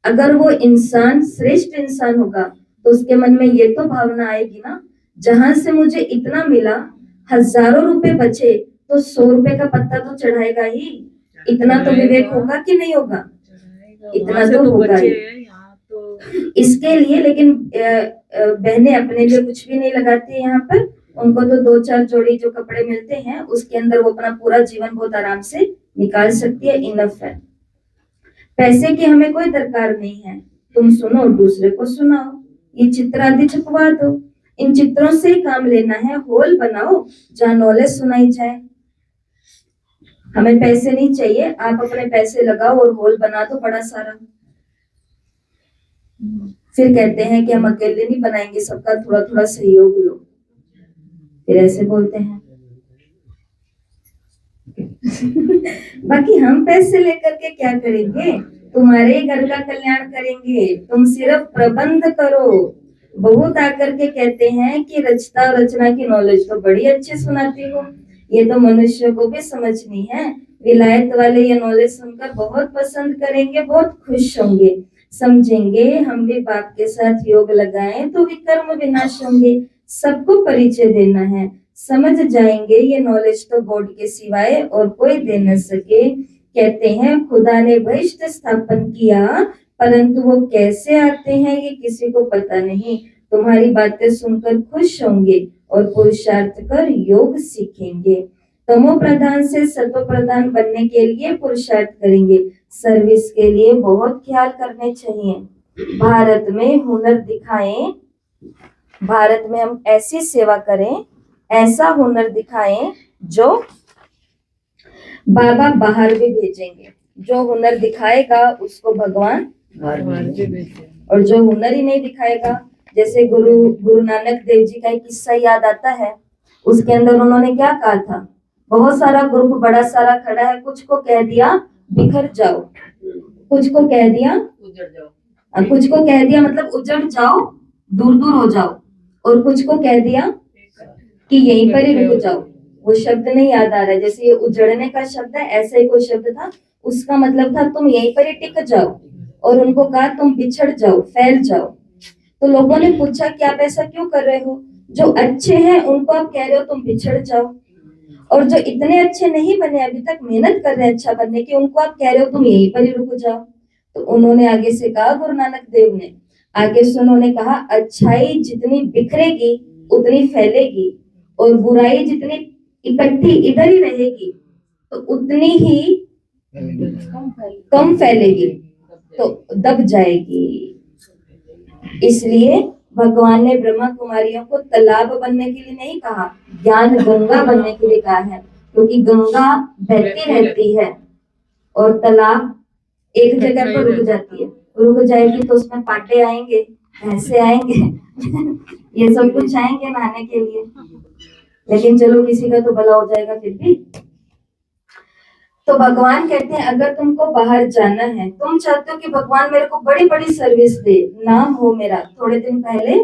अगर वो इंसान श्रेष्ठ इंसान होगा तो उसके मन में ये तो भावना आएगी ना, जहां से मुझे इतना मिला, हजारों रुपए बचे, तो 100 रुपए का पत्ता तो चढ़ाएगा ही। इतना तो विवेक होगा कि नहीं होगा? इतना तो होगा ही। इसके लिए लेकिन बहनें अपने लिए कुछ भी नहीं लगाती यहाँ पर। उनको तो 2-4 जोड़ी जो कपड़े मिलते हैं, उसके अंदर वो अपना पूरा जीवन बहुत आराम से निकाल सकती है, इनफ है। पैसे की हमें कोई दरकार नहीं है। तुम सुनो, दूसरे को सुनाओ, ये चित्र आदि छपवा दो, इन चित्रों से काम लेना है। हॉल बनाओ जहाँ नॉलेज सुनाई जाए। हमें पैसे नहीं चाहिए, आप अपने पैसे लगाओ और हॉल बना दो बड़ा सारा। फिर कहते हैं कि हम अकेले नहीं बनाएंगे, सबका थोड़ा थोड़ा सहयोग लो, फिर ऐसे बोलते हैं। बाकी हम पैसे लेकर के क्या करेंगे? तुम्हारे घर का कल्याण करेंगे। तुम सिर्फ प्रबंध करो। बहुत आकर के कहते हैं कि रचता और रचना की नॉलेज तो बड़ी अच्छी सुनाती हो, ये तो मनुष्य को भी समझनी है। विलायत वाले ये नॉलेज सुनकर बहुत पसंद करेंगे, बहुत खुश होंगे, समझेंगे हम भी बाप के साथ योग लगाएं तो विकर्म विनाश होंगे। सबको परिचय देना है, समझ जाएंगे ये नॉलेज तो गॉड के सिवाय और कोई दे न सके। कहते हैं खुदा ने बहिष्ठ स्थापन किया, परंतु वो कैसे आते हैं ये किसी को पता नहीं। तुम्हारी बातें सुनकर खुश होंगे और पुरुषार्थ कर योग सीखेंगे। तमो प्रधान से सतो प्रधान बनने के लिए पुरुषार्थ करेंगे। सर्विस के लिए बहुत ख्याल करने चाहिए। भारत में हुनर दिखाएं, भारत में हम ऐसी सेवा करें, ऐसा हुनर दिखाएं जो बाबा बाहर भी भेजेंगे। जो हुनर दिखाएगा उसको भगवान और जो हुनर ही नहीं दिखाएगा, जैसे गुरु नानक देव जी का एक किस्सा याद आता है। उसके अंदर उन्होंने क्या कहा था? बहुत सारा ग्रुप बड़ा सारा खड़ा है, कुछ को कह दिया बिखर जाओ, कुछ को कह दिया उजड़ जाओ, कुछ को कह दिया मतलब उजड़ जाओ, दूर दूर हो जाओ, और कुछ को कह दिया कि यहीं पर ही रुक जाओ। वो शब्द नहीं याद आ रहा है, जैसे ये उजड़ने का शब्द है, ऐसा ही कोई शब्द था, उसका मतलब था तुम यहीं पर ही टिक जाओ। और उनको कहा तुम बिछड़ जाओ, फैल जाओ। तो लोगों ने पूछा कि आप ऐसा क्यों कर रहे हो? जो अच्छे हैं उनको आप कह रहे हो तुम बिछड़ जाओ, और जो इतने अच्छे नहीं बने, अभी तक मेहनत कर रहे हैं अच्छा बनने की, उनको आप कह रहे हो तुम यहीं पर ही रुक जाओ। तो उन्होंने आगे से कहा, गुरु नानक देव ने आगे से उन्होंने कहा, अच्छाई जितनी बिखरेगी उतनी फैलेगी, और बुराई जितनी इकट्ठी इधर ही रहेगी तो उतनी ही कम फैलेगी, तो दब जाएगी। इसलिए भगवान ने ब्रह्मा कुमारियों को तालाब बनने के लिए नहीं कहा, ज्ञान गंगा बनने के लिए कहा है, क्योंकि गंगा बहती रहती है और तालाब एक जगह पर रुक जाती है। रुक जाएगी तो उसमें पाटे आएंगे, भैंसे आएंगे ये सब कुछ आएंगे नहाने के लिए, लेकिन चलो किसी का तो भला हो जाएगा फिर भी। तो भगवान कहते हैं अगर तुमको बाहर जाना है, तुम चाहते हो कि भगवान मेरे को बड़ी बड़ी सर्विस दे, नाम हो मेरा। थोड़े दिन पहले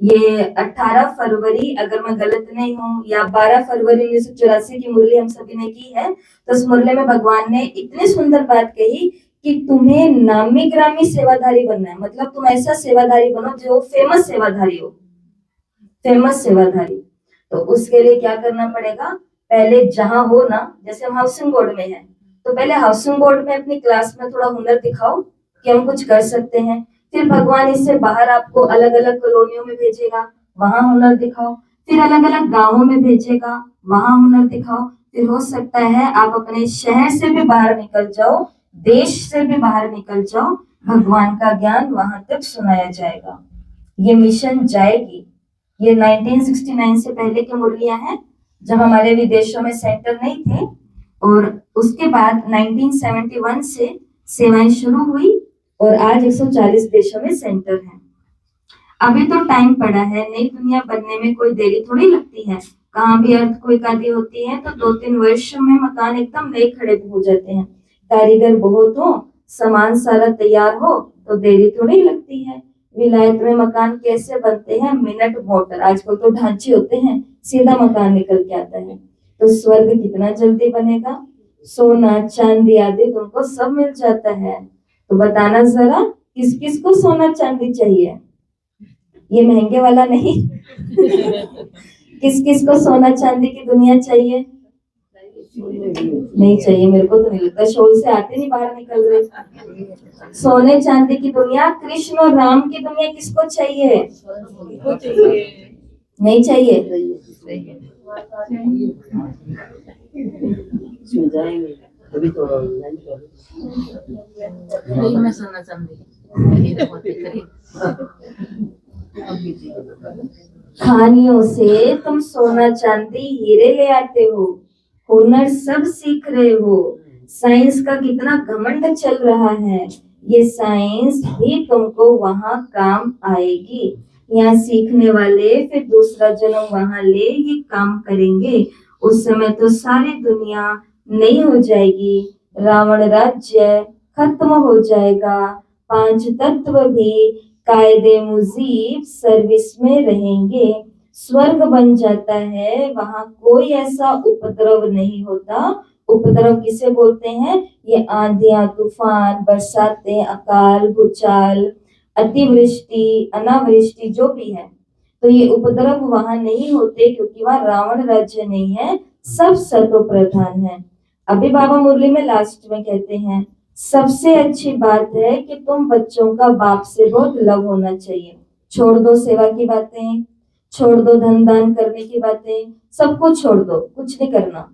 ये 18 फरवरी अगर मैं गलत नहीं हूँ या 12 फरवरी 1984 की मुरली हम सभी ने की है, तो उस मुरली में भगवान ने इतनी सुंदर बात कही कि तुम्हें नामी ग्रामी सेवाधारी बनना है। मतलब तुम ऐसा सेवाधारी बनो जो फेमस सेवाधारी हो, फेमस सेवाधारी। तो उसके लिए क्या करना पड़ेगा, पहले जहां हो ना, जैसे हम हाउसिंग बोर्ड में है, तो पहले हाउसिंग बोर्ड में अपनी क्लास में थोड़ा हुनर दिखाओ कि हम कुछ कर सकते हैं। फिर भगवान इससे बाहर आपको अलग अलग कॉलोनियों में भेजेगा, वहां हुनर दिखाओ। फिर अलग अलग गांवों में भेजेगा, वहां हुनर दिखाओ। फिर हो सकता है आप अपने शहर से भी बाहर निकल जाओ, देश से भी बाहर निकल जाओ, भगवान का ज्ञान वहां तक सुनाया जाएगा। ये मिशन जाएगी। ये 1969 से पहले की मुरलियां हैं, जब हमारे विदेशों में सेंटर नहीं थे, और उसके बाद 1971 से सेवाएं शुरू हुई और आज 140 देशों में सेंटर है। अभी तो टाइम पड़ा है, नई दुनिया बनने में कोई देरी थोड़ी लगती है। कहाँ भी अर्थक्वेक आदि होती है तो 2-3 वर्ष में मकान एकदम नए खड़े हो जाते हैं। कारीगर बहुत हो, सामान सारा तैयार हो तो देरी थोड़ी लगती है। विलायत में मकान कैसे बनते हैं, मिनट मोटर, आजकल तो ढांचे होते हैं, सीधा मकान निकल के आता है। तो स्वर्ग कितना जल्दी बनेगा, सोना चांदी आदि तुमको सब मिल जाता है। तो बताना जरा किस किस को सोना चांदी चाहिए, ये महंगे वाला नहीं किस किस को सोना चांदी की दुनिया चाहिए? नहीं चाहिए, मेरे को तो नहीं लगता, शोल से आते नहीं बाहर निकल रहे। सोने चांदी की दुनिया, कृष्ण और राम की दुनिया किसको चाहिए? नहीं चाहिए। अभी तो में सोना चांदी खानियों से तुम सोना चांदी हीरे ले आते हो, हुनर सब सीख रहे हो। साइंस का कितना घमंड चल रहा है, ये साइंस ही तुमको वहां काम आएगी। यहाँ सीखने वाले फिर दूसरा जन्म वहां ले ये काम करेंगे। उस समय तो सारी दुनिया नई हो जाएगी, रावण राज्य खत्म हो जाएगा, 5 तत्व भी कायदे मुजीब सर्विस में रहेंगे, स्वर्ग बन जाता है, वहां कोई ऐसा उपद्रव नहीं होता। उपद्रव किसे बोलते हैं? ये आंधियां, तूफान, बरसातें, अकाल, भूचाल, अतिवृष्टि, अनावृष्टि जो भी है, तो ये उपद्रव वहां नहीं होते क्योंकि वहां रावण राज्य नहीं है, सब सतो प्रधान है। अभी बाबा मुरली में लास्ट में कहते हैं सबसे अच्छी बात है कि तुम बच्चों का बाप से बहुत लव होना चाहिए। छोड़ दो सेवा की बातें, छोड़ दो धन दान करने की बातें, सब कुछ छोड़ दो, कुछ नहीं करना।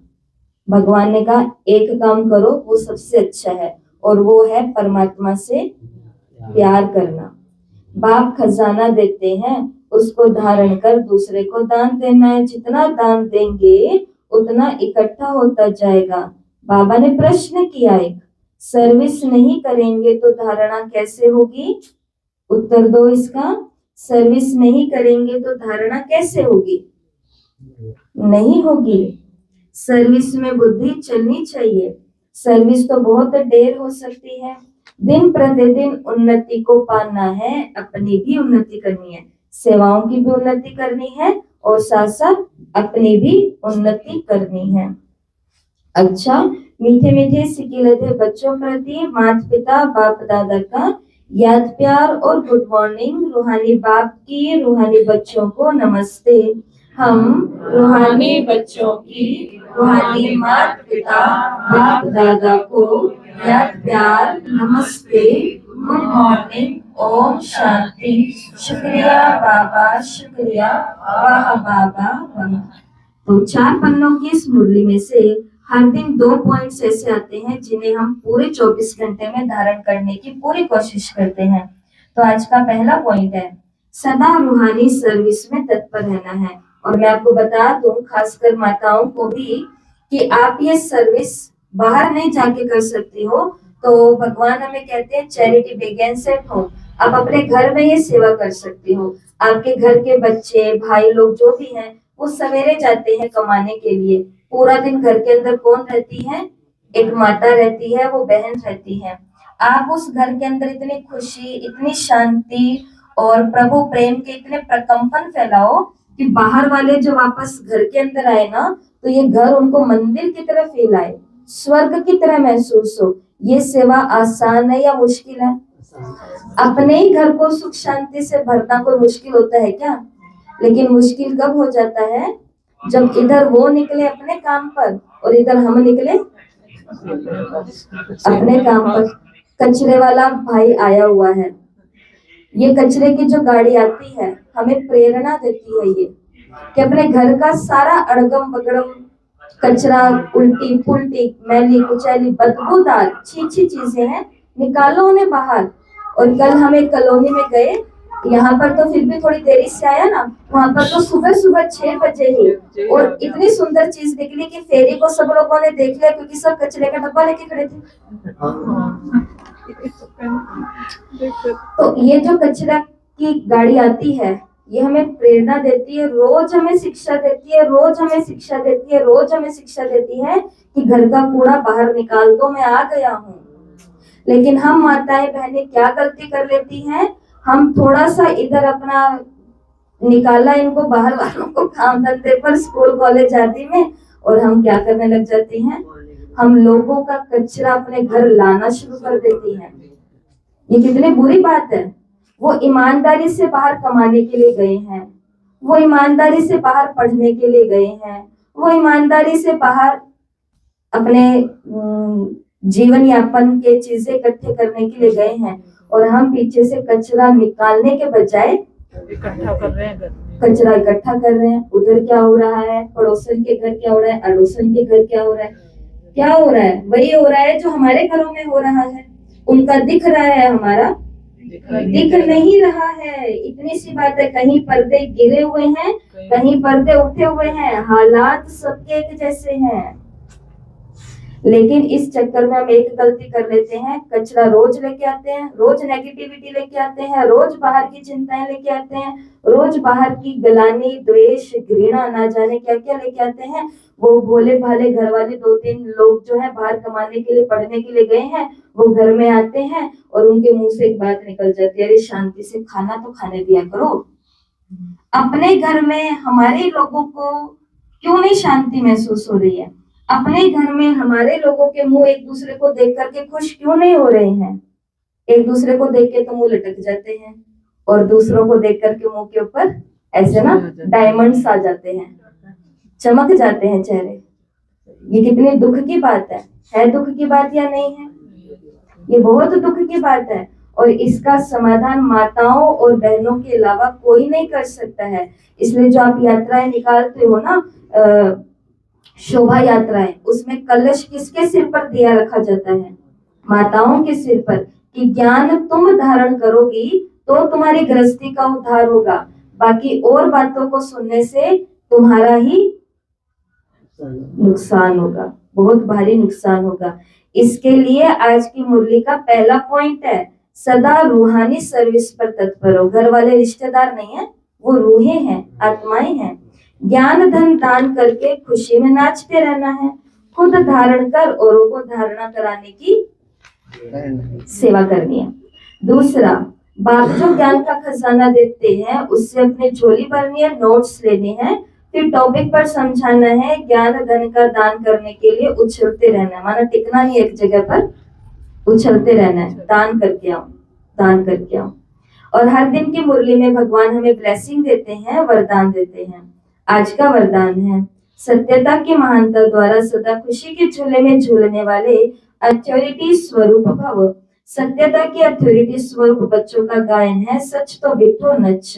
भगवान ने कहा एक काम करो, वो सबसे अच्छा है, और वो है परमात्मा से प्यार करना। बाप खजाना देते हैं, उसको धारण कर दूसरे को दान देना है। जितना दान देंगे उतना इकट्ठा होता जाएगा। बाबा ने प्रश्न किया एक, सर्विस नहीं करेंगे तो धारणा कैसे होगी? उत्तर दो इसका। सर्विस नहीं करेंगे तो धारणा कैसे होगी? नहीं होगी। सर्विस में बुद्धि चलनी चाहिए। सर्विस तो बहुत देर हो सकती है, दिन प्रतिदिन उन्नति को पाना है, अपनी भी उन्नति करनी है, सेवाओं की भी उन्नति करनी है और साथ साथ अपनी भी उन्नति करनी है। अच्छा, मीठे मीठे सिकिलते बच्चों प्रति माता पिता बाप दादा का याद प्यार और गुड मॉर्निंग। रूहानी बाप की रूहानी बच्चों को नमस्ते। हम रूहानी बच्चों की रूहानी माता पिता बाप दादा को याद प्यार नमस्ते, गुड मॉर्निंग, ओम शांति, शुक्रिया बाबा, शुक्रिया, वाह बाबा वाह। तो 4 पन्नों की इस मुरली में से हर दिन 2 पॉइंट्स ऐसे आते हैं जिन्हें हम पूरे 24 घंटे में धारण करने की पूरी कोशिश करते हैं। तो आज का पहला पॉइंट है सदा रूहानी सर्विस में तत्पर रहना है। और मैं आपको बता दूं, खासकर माताओं को भी, कि आप ये सर्विस बाहर नहीं जाके कर सकती हो, तो भगवान हमें कहते हैं चैरिटी बिगिंस एट होम। आप अपने घर में ये सेवा कर सकती हो। आपके घर के बच्चे भाई लोग जो भी हैं वो सवेरे जाते हैं कमाने के लिए, पूरा दिन घर के अंदर कौन रहती है? एक माता रहती है, वो बहन रहती है। आप उस घर के अंदर इतनी खुशी, इतनी शांति और प्रभु प्रेम के इतने प्रकंपन फैलाओ कि बाहर वाले जो वापस घर के अंदर आए ना, तो ये घर उनको मंदिर की तरह फील आए, स्वर्ग की तरह महसूस हो। ये सेवा आसान है या मुश्किल है? अपने ही घर को सुख शांति से भरना कोई मुश्किल होता है क्या? लेकिन मुश्किल कब हो जाता है? जब इधर वो निकले अपने काम पर और इधर हम निकले अपने काम पर। कचरे वाला भाई आया हुआ है, ये कचरे की जो गाड़ी आती है हमें प्रेरणा देती है ये कि अपने घर का सारा अड़गम बगड़म कचरा, उल्टी पुल्टी, मैली कुचैली, बदबूदार छी चीजें हैं, निकालो उन्हें बाहर। और कल हम एक कॉलोनी में गए, यहाँ पर तो फिर भी थोड़ी देरी से आया ना, वहां पर तो सुबह सुबह 6 बजे ही और इतनी सुंदर चीज निकली कि फेरी को सब लोगों ने देख लिया क्योंकि सब कचरे का डब्बा लेके खड़े थे। तो ये जो कचरा की गाड़ी आती है ये हमें प्रेरणा देती है, रोज हमें शिक्षा देती है, रोज हमें शिक्षा देती है, रोज हमें शिक्षा देती है कि घर का कूड़ा बाहर निकाल दो, मैं आ गया हूँ। लेकिन हम माताएं बहनें क्या गलती कर लेती हैं? हम थोड़ा सा इधर अपना निकाला इनको बाहर वालों को काम धंधे पर, स्कूल कॉलेज आदि में, और हम क्या करने लग जाती हैं? हम लोगों का कचरा अपने घर लाना शुरू कर देती हैं। ये कितनी बुरी बात है। वो ईमानदारी से बाहर कमाने के लिए गए हैं, वो ईमानदारी से बाहर पढ़ने के लिए गए हैं, वो ईमानदारी से बाहर अपने जीवन यापन के चीजें इकट्ठे करने के लिए गए हैं, और हम पीछे से कचरा निकालने के बजाय इकट्ठा कर रहे हैं। कचरा इकट्ठा कर रहे हैं। उधर क्या हो रहा है, पड़ोसन के घर क्या हो रहा है, अड़ोसन के घर क्या हो रहा है, क्या हो रहा है? वही हो रहा है जो हमारे घरों में हो रहा है। उनका दिख रहा है, हमारा दिख नहीं रहा है। इतनी सी बात है, कहीं पर्दे गिरे हुए हैं, कहीं पर्दे उठे हुए हैं, हालात सबके एक जैसे हैं। लेकिन इस चक्कर में हम एक गलती कर लेते हैं, कचरा रोज लेके आते हैं, रोज नेगेटिविटी लेके आते हैं, रोज बाहर की चिंताएं लेके आते हैं, रोज बाहर की गलानी, द्वेष, घृणा, ना जाने क्या क्या लेके आते हैं। वो भोले भाले घर वाले 2-3 लोग जो है बाहर कमाने के लिए, पढ़ने के लिए गए हैं, वो घर में आते हैं और उनके मुंह से एक बात निकल जाती है, अरे शांति से खाना तो खाने दिया करो। अपने घर में हमारे लोगों को क्यों नहीं शांति महसूस हो रही है? अपने घर में हमारे लोगों के मुंह एक दूसरे को देख करके खुश क्यों नहीं हो रहे हैं? एक दूसरे को देख के तो मुंह लटक जाते हैं और दूसरों को देख करके मुंह के ऊपर ऐसे ना डायमंड्स आ जाते हैं, चमक जाते हैं चेहरे। ये कितनी दुख की बात है दुख की बात या नहीं है? ये बहुत दुख की बात है, और इसका समाधान माताओं और बहनों के अलावा कोई नहीं कर सकता है। इसलिए जो आप यात्राएं निकालते हो ना, शोभा यात्राएं, उसमें कलश किसके सिर पर दिया रखा जाता है? माताओं के सिर पर, कि ज्ञान तुम धारण करोगी तो तुम्हारी गृहस्थी का उद्धार होगा, बाकी और बातों को सुनने से तुम्हारा ही नुकसान होगा, बहुत भारी नुकसान होगा। इसके लिए आज की मुरली का पहला पॉइंट है, सदा रूहानी सर्विस पर तत्पर हो। घर वाले रिश्तेदार नहीं है, वो रूहें हैं, आत्माएं हैं। ज्ञान धन दान करके खुशी में नाचते रहना है, खुद धारण कर औरों को धारणा कराने की सेवा करनी है। दूसरा, बाप जो ज्ञान का खजाना देते हैं उससे अपनी झोली भरनी है, नोट्स लेने हैं, फिर टॉपिक पर समझाना है, ज्ञान धन का दान करने के लिए उछलते रहना है, माना टिकना नहीं एक जगह पर, उछलते रहना है, दान करके आओ, दान करके आओ। और हर दिन की मुरली में भगवान हमें ब्लेसिंग देते हैं, वरदान देते हैं। आज का वरदान है, सत्यता की महानता द्वारा सदा खुशी के झूले में झूलने वाले अथॉरिटी स्वरूप भव। सत्यता की अथॉरिटी स्वरूप बच्चों का गायन है, सच तो बिठो नच।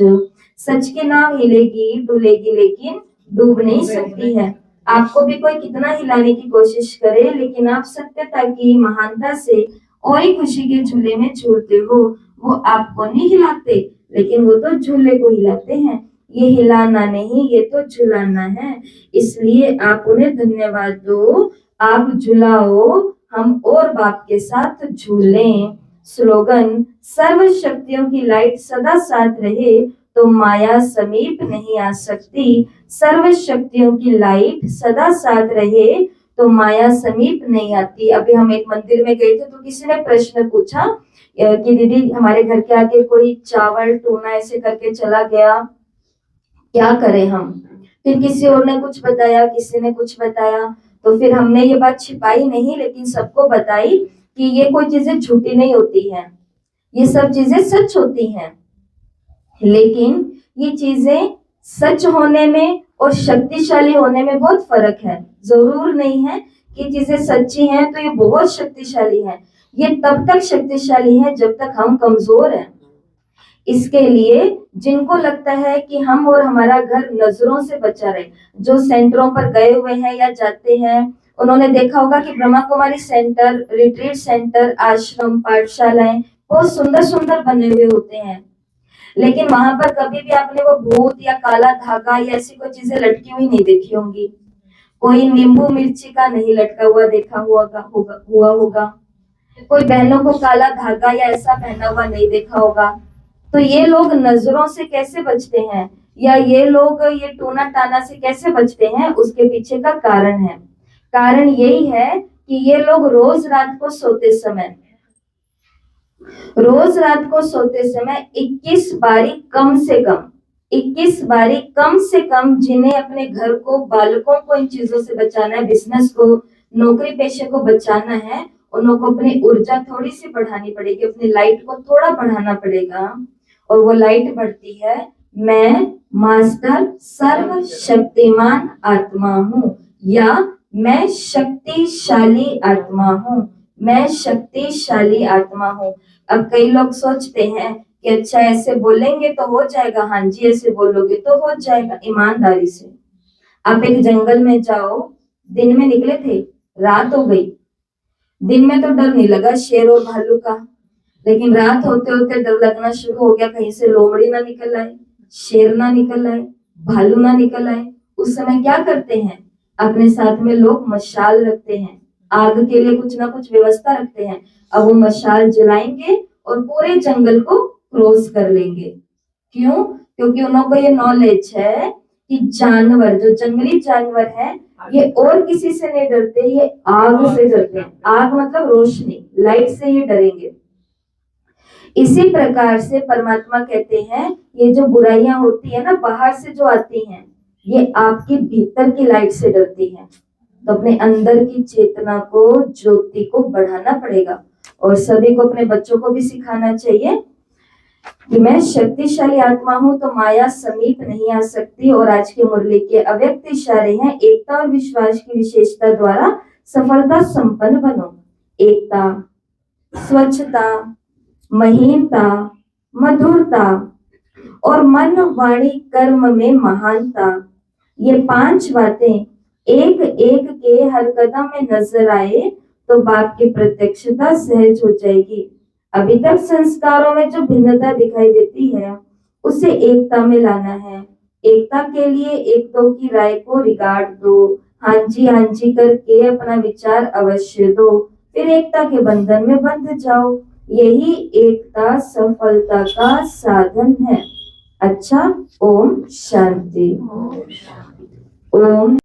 सच की नाव हिलेगी डुलेगी लेकिन डूब नहीं सकती है। आपको भी कोई कितना हिलाने की कोशिश करे, लेकिन आप सत्यता की महानता से और ही खुशी के झूले में झूलते हो। वो आपको नहीं हिलाते, लेकिन वो तो झूले को हिलाते हैं। ये हिलाना नहीं, ये तो झुलाना है, इसलिए आप उन्हें धन्यवाद दो, आप झुलाओ, हम और बाप के साथ झूलें। स्लोगन, सर्व शक्तियों की लाइट सदा साथ रहे तो माया समीप नहीं आ सकती। सर्व शक्तियों की लाइट सदा साथ रहे तो माया समीप नहीं आती। अभी हम एक मंदिर में गए थे तो किसी ने प्रश्न पूछा कि दीदी हमारे घर के आगे कोई चावल टूना ऐसे करके चला गया, क्या करें हम। फिर किसी और ने कुछ बताया, किसी ने कुछ बताया, तो फिर हमने ये बात छिपाई नहीं लेकिन सबको बताई कि ये कोई चीजें झूठी नहीं होती हैं, ये सब चीजें सच होती हैं। लेकिन ये चीजें सच होने में और शक्तिशाली होने में बहुत फर्क है। जरूर नहीं है कि चीजें सच्ची हैं तो ये बहुत शक्तिशाली है। ये तब तक शक्तिशाली है जब तक हम कमजोर हैं। इसके लिए जिनको लगता है कि हम और हमारा घर नजरों से बचा रहे, जो सेंटरों पर गए हुए हैं या जाते हैं, उन्होंने देखा होगा कि Brahma Kumari centre, retreat centre, आश्रम, पाठशालाएं बहुत सुंदर सुंदर बने हुए होते हैं, लेकिन वहां पर कभी भी आपने वो भूत या काला धागा या ऐसी कोई चीजें लटकी हुई नहीं देखी होंगी। कोई नींबू मिर्ची का नहीं लटका हुआ देखा हुआ होगा। कोई बहनों को काला धागा या ऐसा पहना हुआ नहीं देखा होगा। तो ये लोग नजरों से कैसे बचते हैं या ये लोग ये टोना टाना से कैसे बचते हैं, उसके पीछे का कारण है। कारण यही है कि ये लोग रोज रात को सोते समय 21 बारी कम से कम जिन्हें अपने घर को, बालकों को इन चीजों से बचाना है, बिजनेस को, नौकरी पेशे को बचाना है, उनको अपनी ऊर्जा थोड़ी सी बढ़ानी पड़ेगी, अपनी लाइट को थोड़ा बढ़ाना पड़ेगा। और वो लाइट बढ़ती है, मैं मास्टर सर्वशक्तिमान आत्मा हूँ या मैं शक्तिशाली आत्मा हूँ, मैं शक्तिशाली आत्मा हूँ। अब कई लोग सोचते हैं कि अच्छा ऐसे बोलेंगे तो हो जाएगा। हाँ जी, ऐसे बोलोगे तो हो जाएगा। ईमानदारी से आप एक जंगल में जाओ, दिन में निकले थे, रात हो गई, दिन में तो डर नहीं लगा शेर और भालू का, लेकिन रात होते होते डर लगना शुरू हो गया, कहीं से लोमड़ी ना निकल आए, शेर ना निकल आए, भालू ना निकल आए। उस समय क्या करते हैं, अपने साथ में लोग मशाल रखते हैं, आग के लिए कुछ ना कुछ व्यवस्था रखते हैं। अब वो मशाल जलाएंगे और पूरे जंगल को क्रॉस कर लेंगे। क्यों? क्योंकि उनको ये नॉलेज है कि जानवर, जो जंगली जानवर है, ये और किसी से नहीं डरते, ये आग से डरते हैं। आग मतलब रोशनी, लाइट से ये डरेंगे। इसी प्रकार से परमात्मा कहते हैं ये जो बुराइयां होती है ना, बाहर से जो आती हैं, ये आपके भीतर की लाइट से डरती है। तो अपने अंदर की चेतना को, ज्योति को बढ़ाना पड़ेगा। और सभी को, अपने बच्चों को भी सिखाना चाहिए कि मैं शक्तिशाली आत्मा हूं तो माया समीप नहीं आ सकती। और आज की मुरली के अव्यक्त इशारे हैं, एकता और विश्वास की विशेषता द्वारा सफलता संपन्न बनो। एकता, स्वच्छता, महीनता, मधुरता और मन, वाणी, कर्म में महानता, ये 5 बातें एक एक के हर कदम में नजर आए तो बाप की प्रत्यक्षता सहज हो जाएगी। अभी तक संस्कारों में जो भिन्नता दिखाई देती है उसे एकता में लाना है। एकता के लिए एक दो की राय को रिगार्ड दो, हाँ जी करके अपना विचार अवश्य दो, फिर एकता के बंधन में बंध जाओ। यही एकता सफलता का साधन है। अच्छा, ओम शांति। ओम